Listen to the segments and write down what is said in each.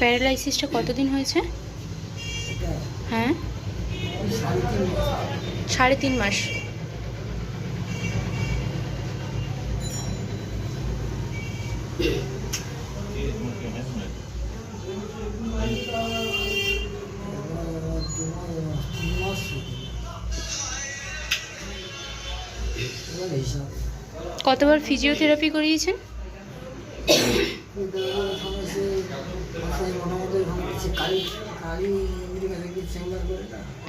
প্যারালাইসিসটা কতদিন হয়েছে? হ্যাঁ, 3.5 মাস। কতবার ফিজিওথেরাপি করিয়েছেন?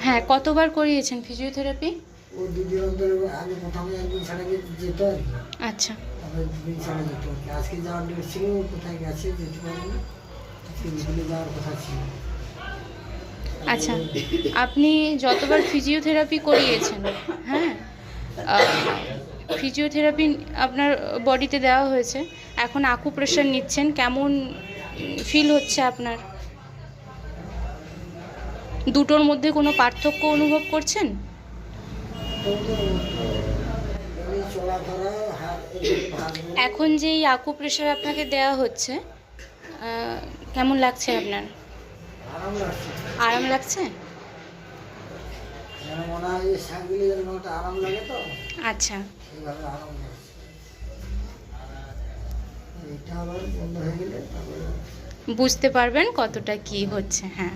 হ্যাঁ, কতবার করিয়েছেন ফিজিওথেরাপি? ও দুদিন অন্তর আগে প্রথমে একদিন ছাড়া যেত আর কি। আচ্ছা, তারপরে দুদিন ছাড়া যেত আর কি। আজকে যাওয়ার ডেট ছিল, কোথায় গেছে যেতে পারেনি, আজকে বিকেলে যাওয়ার কথা ছিল। আচ্ছা, আপনি যতবার ফিজিওথেরাপি করিয়েছেন, হ্যাঁ, ফিজিওথেরাপি আপনার বডিতে দেওয়া হয়েছে, এখন আকুপ্রেশার নিচ্ছেন, কেমন ফিল হচ্ছে আপনার? দুটোর মধ্যে কোনো পার্থক্য অনুভব করছেন? এখন যে এই আকুপ্রেশার আপনাকে দেওয়া হচ্ছে, কেমন লাগছে আপনার? আরাম লাগছে? মনে হয় সাইকেলে আরাম লাগে তো, আচ্ছা, সেইভাবে আরাম লাগছে। এটা আবার বন্ধ হয়ে গেলে তারপরে বুঝতে পারবেন কতটা কি হচ্ছে। হ্যাঁ।